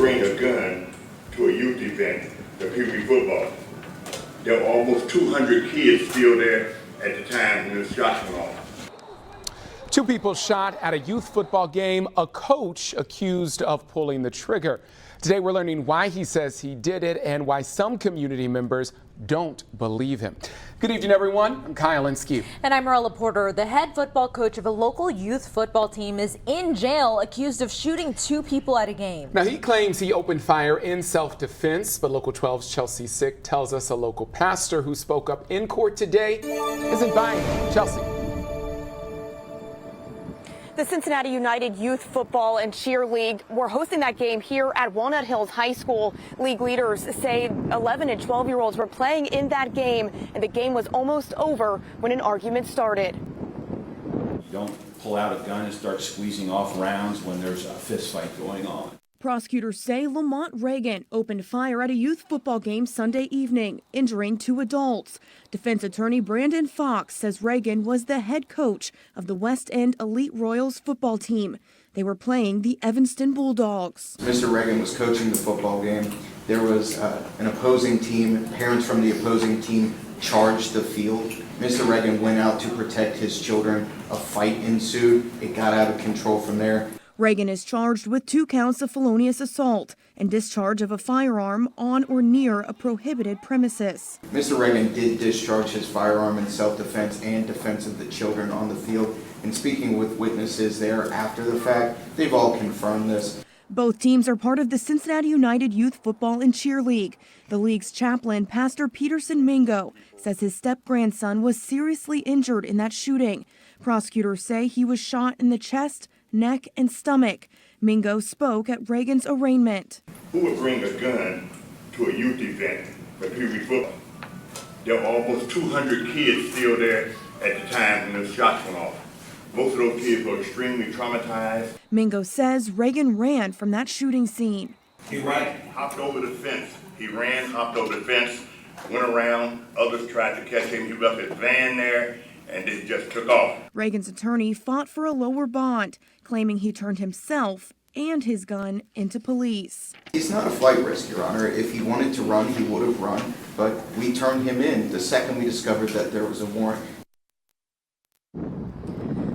bring a gun to a youth event, the Pee Wee football. There were almost 200 kids still there at the time when the shots went off. 2 people shot at a youth football game, a coach accused of pulling the trigger. Today we're learning why he says he did it and why some community members don't believe him. Good evening, everyone. I'm Kyle Linsky. And I'm Marla Porter. The head football coach of a local youth football team is in jail accused of shooting 2 people at a game. Now, he claims he opened fire in self-defense, but Local 12's Chelsea Sick tells us a local pastor who spoke up in court today isn't buying it. Chelsea. The Cincinnati United Youth Football and Cheer League were hosting that game here at Walnut Hills High School. League leaders say 11 and 12-year-olds were playing in that game, and the game was almost over when an argument started. You don't pull out a gun and start squeezing off rounds when there's a fist fight going on. Prosecutors say Lamont Reagan opened fire at a youth football game Sunday evening, injuring 2 adults. Defense attorney Brandon Fox says Reagan was the head coach of the West End Elite Royals football team. They were playing the Evanston Bulldogs. Mr. Reagan was coaching the football game. There was an opposing team. Parents from the opposing team charged the field. Mr. Reagan went out to protect his children. A fight ensued. It got out of control from there. Reagan is charged with 2 counts of felonious assault and discharge of a firearm on or near a prohibited premises. Mr. Reagan did discharge his firearm in self-defense and defense of the children on the field. And speaking with witnesses there after the fact, they've all confirmed this. Both teams are part of the Cincinnati United Youth Football and Cheer League. The league's chaplain, Pastor Peterson Mingo, says his step-grandson was seriously injured in that shooting. Prosecutors say he was shot in the chest, neck, and stomach. Mingo spoke at Reagan's arraignment. Who would bring a gun to a youth event for Pee Wee football? There were almost 200 kids still there at the time when the shots went off. Most of those kids were extremely traumatized. Mingo says Reagan ran from that shooting scene. He ran, hopped over the fence. He ran, hopped over the fence, went around. Others tried to catch him. He left his van there, and it just took off. Reagan's attorney fought for a lower bond, claiming he turned himself and his gun into police. He's not a flight risk, Your Honor. If he wanted to run, he would have run, but we turned him in the second we discovered that there was a warrant.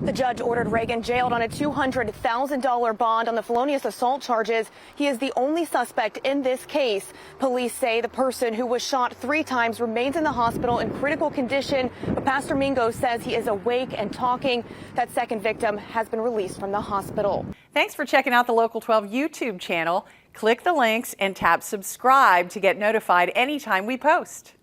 The judge ordered Reagan jailed on a $200,000 bond on the felonious assault charges. He is the only suspect in this case. Police say the person who was shot 3 times remains in the hospital in critical condition, but Pastor Mingo says he is awake and talking. That second victim has been released from the hospital. Thanks for checking out the Local 12 YouTube channel. Click the links and tap subscribe to get notified anytime we post.